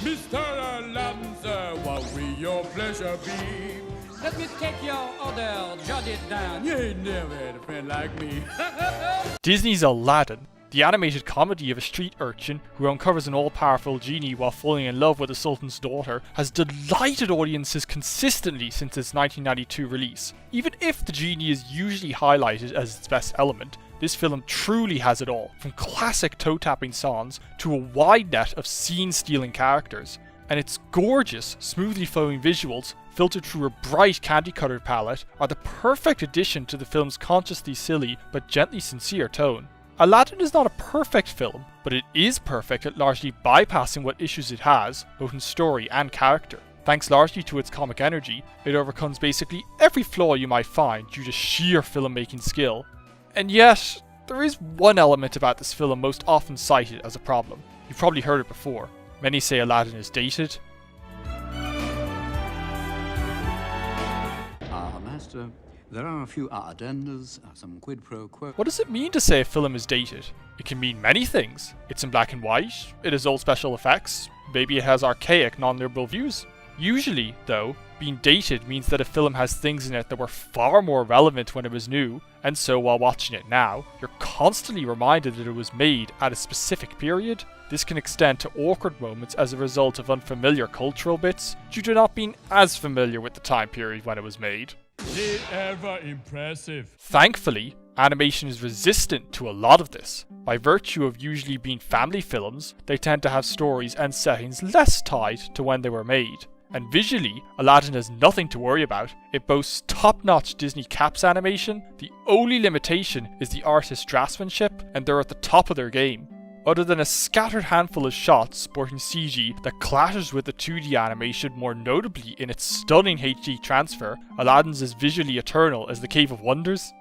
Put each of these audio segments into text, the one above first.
Mr. Aladdin, sir, what will your pleasure be? Let me take your order, jot it down. You ain't never had a friend like me. Disney's Aladdin, the animated comedy of a street urchin who uncovers an all-powerful genie while falling in love with the Sultan's daughter, has delighted audiences consistently since its 1992 release. Even if the genie is usually highlighted as its best element, this film truly has it all, from classic toe-tapping songs to a wide net of scene-stealing characters. And its gorgeous, smoothly flowing visuals, filtered through a bright candy-coloured palette, are the perfect addition to the film's consciously silly but gently sincere tone. Aladdin is not a perfect film, but it is perfect at largely bypassing what issues it has, both in story and character. Thanks largely to its comic energy, it overcomes basically every flaw you might find due to sheer filmmaking skill. And yet, there is one element about this film most often cited as a problem. You've probably heard it before. Many say Aladdin is dated. Master, there are a few addendas, some quid pro quo. What does it mean to say a film is dated? It can mean many things. It's in black and white, it has old special effects, maybe it has archaic, non-liberal views. Usually, though, being dated means that a film has things in it that were far more relevant when it was new, and so while watching it now, you're constantly reminded that it was made at a specific period. This can extend to awkward moments as a result of unfamiliar cultural bits, due to not being as familiar with the time period when it was made. Ever impressive. Thankfully, animation is resistant to a lot of this. By virtue of usually being family films, they tend to have stories and settings less tied to when they were made. And visually, Aladdin has nothing to worry about. It boasts top-notch Disney caps animation. The only limitation is the artist's draftsmanship, and they're at the top of their game. Other than a scattered handful of shots sporting CG that clashes with the 2D animation, more notably in its stunning HD transfer, Aladdin's is visually eternal as the Cave of Wonders.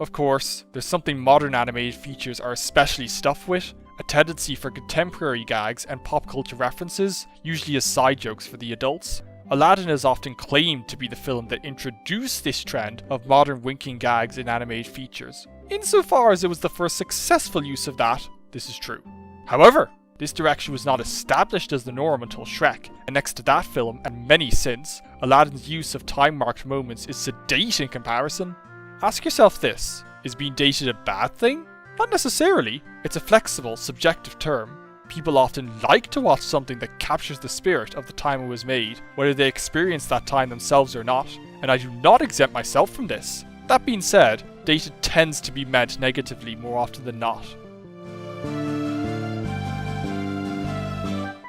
Of course, there's something modern animated features are especially stuffed with, a tendency for contemporary gags and pop culture references, usually as side jokes for the adults. Aladdin is often claimed to be the film that introduced this trend of modern winking gags in animated features. Insofar as it was the first successful use of that, this is true. However, this direction was not established as the norm until Shrek, and next to that film and many since, Aladdin's use of time-marked moments is sedate in comparison. Ask yourself this, is being dated a bad thing? Not necessarily, it's a flexible, subjective term. People often like to watch something that captures the spirit of the time it was made, whether they experience that time themselves or not, and I do not exempt myself from this. That being said, dated tends to be meant negatively more often than not.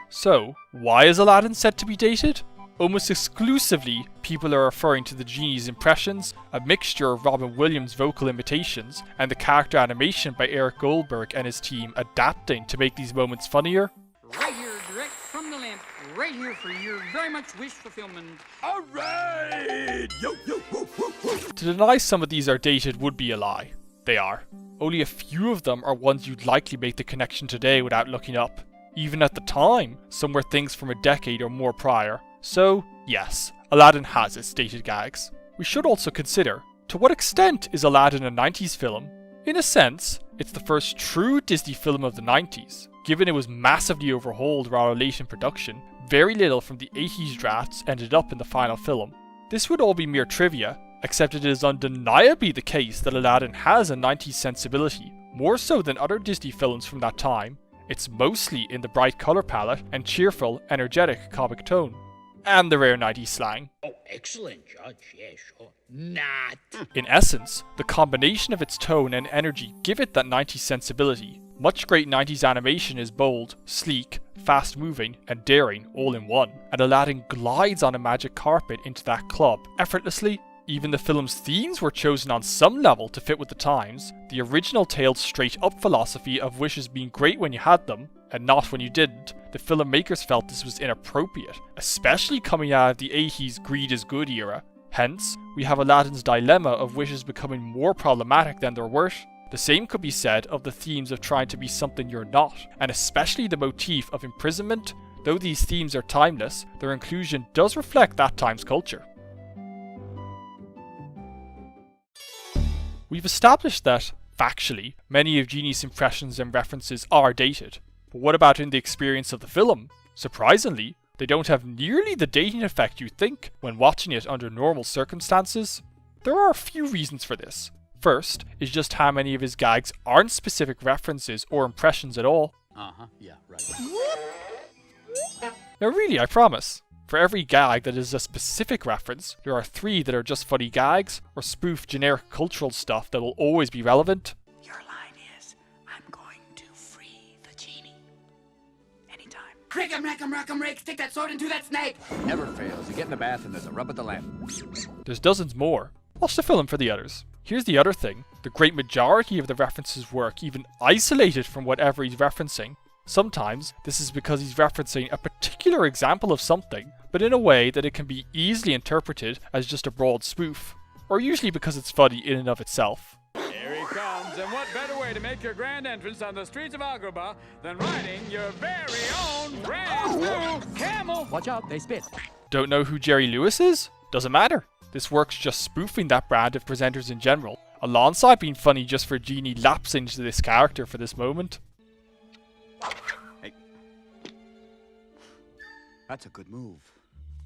So, why is Aladdin said to be dated? Almost exclusively, people are referring to the genie's impressions, a mixture of Robin Williams' vocal imitations, and the character animation by Eric Goldberg and his team adapting to make these moments funnier. Right here, direct from the lamp, right here for your very much wish fulfillment. Alright! Yo, yo, woo, woo, woo. To deny some of these are dated would be a lie. They are. Only a few of them are ones you'd likely make the connection today without looking up. Even at the time, some were things from a decade or more prior. So, yes, Aladdin has its dated gags. We should also consider, to what extent is Aladdin a 90s film? In a sense, it's the first true Disney film of the 90s. Given it was massively overhauled rather late in production, very little from the 80s drafts ended up in the final film. This would all be mere trivia, except it is undeniably the case that Aladdin has a 90s sensibility, more so than other Disney films from that time. It's mostly in the bright colour palette and cheerful, energetic comic tone. And the rare 90s slang. Oh, excellent, Judge. Yeah, sure. Not. In essence, the combination of its tone and energy give it that 90s sensibility. Much great 90s animation is bold, sleek, fast-moving, and daring all in one, and Aladdin glides on a magic carpet into that club effortlessly. Even the film's themes were chosen on some level to fit with the times. The original tale's straight-up philosophy of wishes being great when you had them, and not when you didn't. The filmmakers felt this was inappropriate, especially coming out of the 80s greed is good era. Hence, we have Aladdin's dilemma of wishes becoming more problematic than they're worth. The same could be said of the themes of trying to be something you're not, and especially the motif of imprisonment. Though these themes are timeless, their inclusion does reflect that time's culture. We've established that, factually, many of Genie's impressions and references are dated. But what about in the experience of the film? Surprisingly, they don't have nearly the dating effect you think when watching it under normal circumstances. There are a few reasons for this. First is just how many of his gags aren't specific references or impressions at all. Yeah, right. Now really, I promise. For every gag that is a specific reference, there are 3 that are just funny gags, or spoof generic cultural stuff that will always be relevant. Your line is, I'm going to free the genie. Anytime. Crick 'em, rack 'em, rock 'em, rake, stick that sword into that snake. Never fails. You get in the bath and there's a rub at the lamp. There's dozens more. Watch the film for the others. Here's the other thing. The great majority of the references work even isolated from whatever he's referencing. Sometimes, this is because he's referencing a particular example of something, but in a way that it can be easily interpreted as just a broad spoof. Or usually because it's funny in and of itself. Here he comes, and what better way to make your grand entrance on the streets of Agrabah than riding your very own brand new camel? Watch out, they spit. Don't know who Jerry Lewis is? Doesn't matter. This works just spoofing that brand of presenters in general, alongside being funny just for Genie lapsing into this character for this moment. Hey. That's a good move.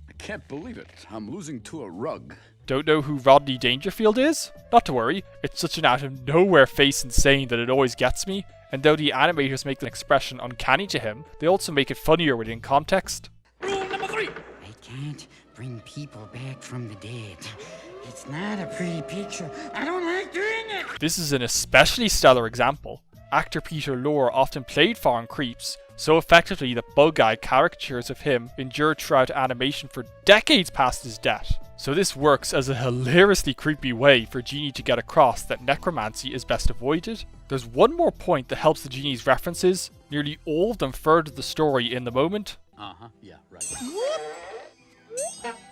I can't believe it. I'm losing to a rug. Don't know who Rodney Dangerfield is? Not to worry, it's such an out of nowhere face and saying that it always gets me, and though the animators make the expression uncanny to him, they also make it funnier within context. Rule number 3. I can't bring people back from the dead. It's not a pretty picture. I don't like doing it. This is an especially stellar example. Actor Peter Lorre often played foreign creeps, so effectively that bug-eyed caricatures of him endured throughout animation for decades past his death. So this works as a hilariously creepy way for Genie to get across that necromancy is best avoided. There's one more point that helps the Genie's references. Nearly all of them further the story in the moment. Yeah, right.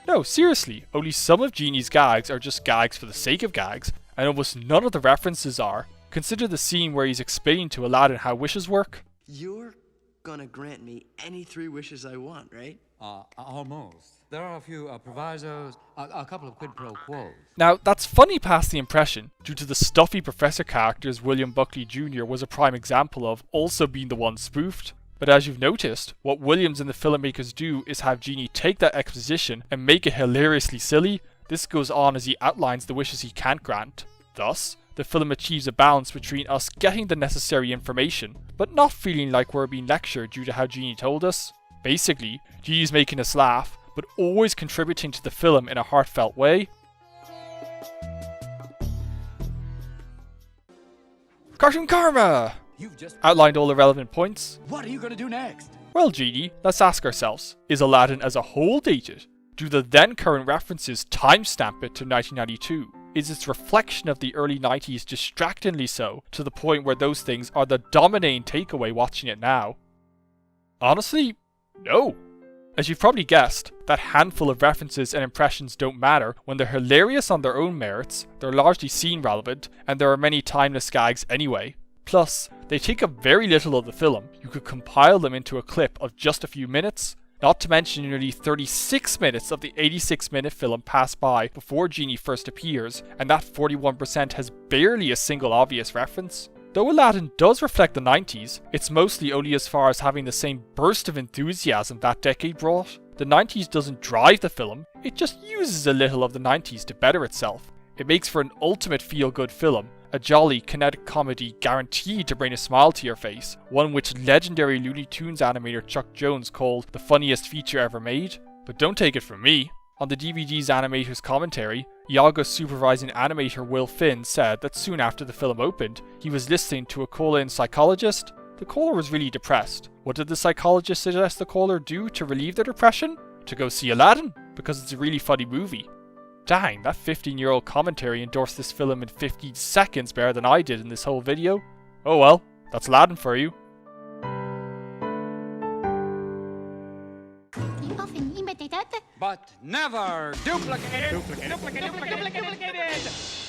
No, seriously, only some of Genie's gags are just gags for the sake of gags, and almost none of the references are. Consider the scene where he's explaining to Aladdin how wishes work. You're gonna grant me any 3 wishes I want, right? Almost. There are a few provisos, a couple of quid pro quos. Now, that's funny past the impression, due to the stuffy professor characters William Buckley Jr. was a prime example of also being the one spoofed. But as you've noticed, what Williams and the filmmakers do is have Genie take that exposition and make it hilariously silly. This goes on as he outlines the wishes he can't grant. Thus, the film achieves a balance between us getting the necessary information, but not feeling like we're being lectured due to how Genie told us. Basically, Genie's making us laugh, but always contributing to the film in a heartfelt way. Cartoon Karma! You've just... Outlined all the relevant points. What are you gonna do next? Well, Genie, let's ask ourselves, is Aladdin as a whole dated? Do the then current references timestamp it to 1992? Is its reflection of the early 90s distractingly so, to the point where those things are the dominating takeaway watching it now? Honestly, no. As you've probably guessed, that handful of references and impressions don't matter when they're hilarious on their own merits, they're largely scene relevant, and there are many timeless gags anyway. Plus, they take up very little of the film. You could compile them into a clip of just a few minutes, not to mention nearly 36 minutes of the 86-minute film pass by before Genie first appears, and that 41% has barely a single obvious reference. Though Aladdin does reflect the 90s, it's mostly only as far as having the same burst of enthusiasm that decade brought. The 90s doesn't drive the film, it just uses a little of the 90s to better itself. It makes for an ultimate feel-good film, a jolly, kinetic comedy guaranteed to bring a smile to your face, one which legendary Looney Tunes animator Chuck Jones called the funniest feature ever made. But don't take it from me. On the DVD's animator's commentary, Iago's supervising animator Will Finn said that soon after the film opened, he was listening to a call-in psychologist. The caller was really depressed. What did the psychologist suggest the caller do to relieve their depression? To go see Aladdin, because it's a really funny movie. Dang, that 15-year-old commentary endorsed this film in 15 seconds better than I did in this whole video. Oh well, that's Aladdin for you. But never duplicated.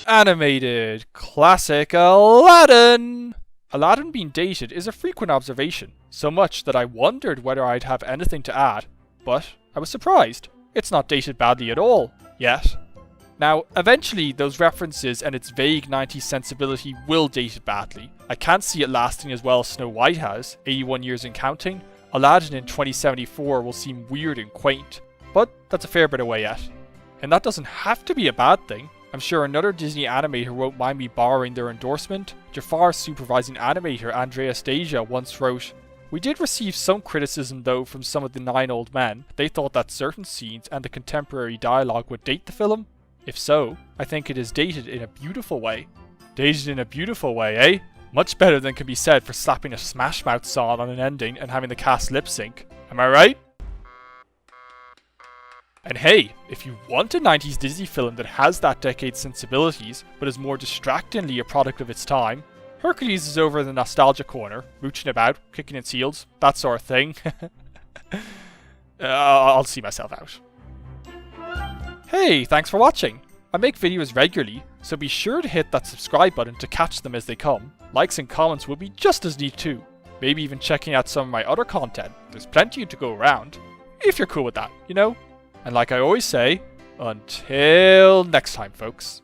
Animated classic Aladdin! Aladdin being dated is a frequent observation, so much that I wondered whether I'd have anything to add, but I was surprised. It's not dated badly at all, yet. Now, eventually those references and its vague 90s sensibility will date it badly. I can't see it lasting as well as Snow White has, 81 years and counting, Aladdin in 2074 will seem weird and quaint, but that's a fair bit away yet. And that doesn't have to be a bad thing. I'm sure another Disney animator won't mind me borrowing their endorsement. Jafar's supervising animator Andrea Stasia once wrote, "We did receive some criticism though from some of the 9 old men. They thought that certain scenes and the contemporary dialogue would date the film. If so, I think it is dated in a beautiful way." Dated in a beautiful way, eh? Much better than can be said for slapping a Smash Mouth song on an ending and having the cast lip sync. Am I right? And hey, if you want a 90s Disney film that has that decade's sensibilities, but is more distractingly a product of its time, Hercules is over in the nostalgia corner, mooching about, kicking its heels, that sort of thing. I'll see myself out. Hey, thanks for watching! I make videos regularly, so be sure to hit that subscribe button to catch them as they come. Likes and comments will be just as neat too. Maybe even checking out some of my other content. There's plenty to go around. If you're cool with that, you know? And like I always say, until next time, folks.